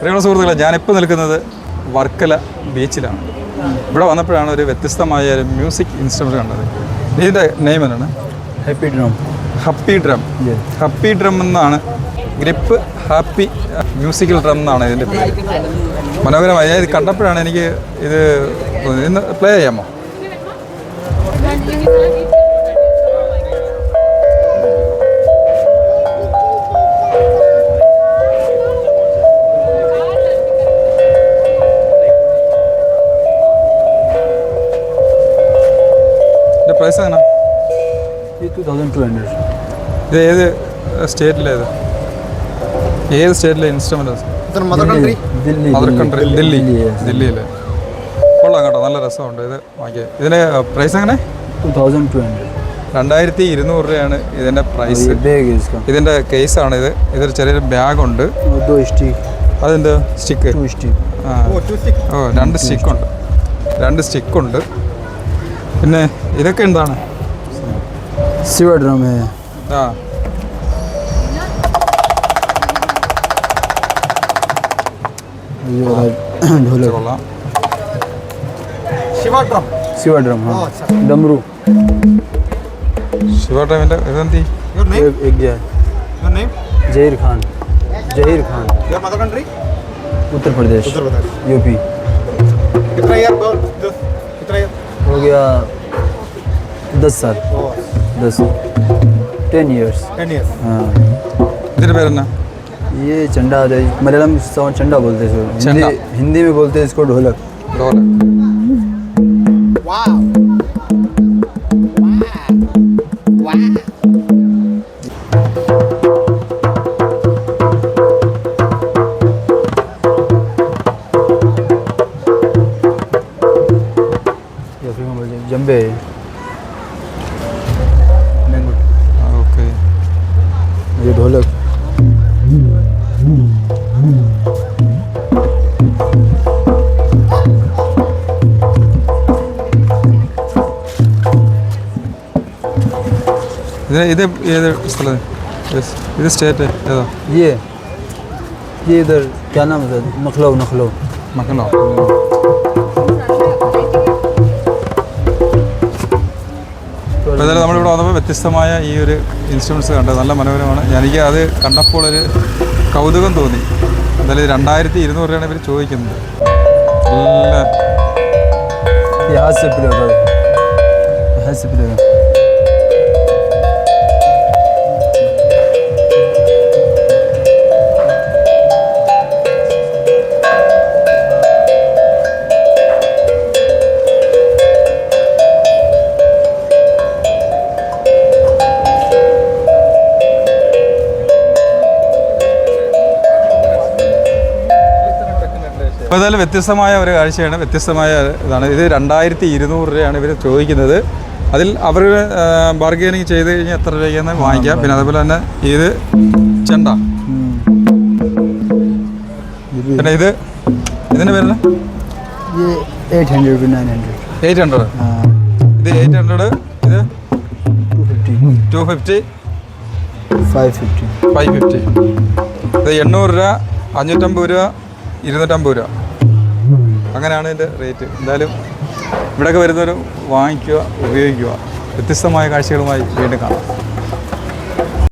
പ്രിയമുള്ള സുഹൃത്തുക്കളെ, ഞാനിപ്പോൾ നിൽക്കുന്നത് വർക്കല ബീച്ചിലാണ്. ഇവിടെ വന്നപ്പോഴാണ് ഒരു വ്യത്യസ്തമായ ഒരു മ്യൂസിക് ഇൻസ്ട്രുമെൻ്റ് കണ്ടത്. ഇതിൻ്റെ നെയിം എന്താണ്? Happy drum. ഹാപ്പി ഡ്രം എന്നാണ്. ഗ്രിപ്പ് ഹാപ്പി മ്യൂസിക്കൽ ഡ്രം എന്നാണ് ഇതിൻ്റെ പേര്. മനോഹരമായി. ഞാൻ ഇത് കണ്ടപ്പോഴാണ് എനിക്ക് ഇത് ഇന്ന് പ്ലേ ചെയ്യാമോ? പ്രൈസ് എങ്ങനെ? 2200. ഇത് ഏത് സ്റ്റേറ്റിലേത്? ഏത് സ്റ്റേറ്റിലെ ഇൻസ്ട്രുമെൻ്റ്? മദർ കൺട്രി ദില്ലിയിൽ. കൊള്ളാം കേട്ടോ, നല്ല രസമുണ്ട് ഇത് വാങ്ങിയത്. ഇതിന് പ്രൈസ് എങ്ങനെ? 2200 രൂപയാണ് ഇതിൻ്റെ പ്രൈസ്. ഇതിൻ്റെ കേസാണ് ഇത്. ഇതൊരു ചെറിയൊരു ബാഗുണ്ട്. അതെന്ത് സ്റ്റിക്ക്? ഓ, 2 സ്റ്റിക്കുണ്ട്. പിന്നെ ഇതൊക്കെ എന്താണ്? സിവ ഡ്രം. കൊള്ളാം. സിവ ഡ്രം. ഡമറു. ശിവ ഡ്രമിൻ്റെ ഇതെന്തി? ജഹീർ ഖാൻ. उत्तर प्रदेश यूपी. हो गया 10 साल. 10 years. हाँ. ഇതിൻ്റെ പേരെന്നാ? ये चंडा, मलयालम चंडा बोलते हैं, हिंदी में बोलते हैं इसको ढोलक. जंबे. ओके. ये ढोलक. ഇത് ഏത് സ്ഥലം? ഇത് സ്റ്റേറ്റ് ഏതാ? ये इधर क्या नाम है? नखलऊ. മക്കനോ? അപ്പോൾ ഏതായാലും നമ്മളിവിടെ വന്നപ്പോൾ വ്യത്യസ്തമായ ഈ ഒരു ഇൻസ്ട്രുമെൻറ്റ്സ് കണ്ടത് നല്ല മനോഹരമാണ്. എനിക്ക് അത് കണ്ടപ്പോൾ ഒരു കൗതുകം തോന്നി. എന്തായാലും 2200 രൂപയാണ് ഇവർ ചോദിക്കുന്നത്. അപ്പോൾ ഏതായാലും വ്യത്യസ്തമായ ഒരു കാഴ്ചയാണ്, വ്യത്യസ്തമായ ഇതാണ്. ഇത് 2200 രൂപയാണ് ഇവർ ചോദിക്കുന്നത്. അതിൽ അവർ ബാർഗെയിനിങ് ചെയ്ത് കഴിഞ്ഞാൽ എത്ര രൂപയ്ക്കെന്ന് വാങ്ങിക്കാം. പിന്നെ അതേപോലെ തന്നെ ഇത് ചെണ്ട. പിന്നെ ഇതിൻ്റെ പേര് 800 to 900. 800. ഇത് 800. ഇത് 250. 550. ഇത് 800 രൂപ, 550 രൂപ, 250 രൂപ. അങ്ങനെയാണ് ഇതിൻ്റെ റേറ്റ്. എന്തായാലും ഇവിടെയൊക്കെ വരുന്നവർ വാങ്ങിക്കുക, ഉപയോഗിക്കുക. വ്യത്യസ്തമായ കാഴ്ചകളുമായി വീണ്ടും കാണാം.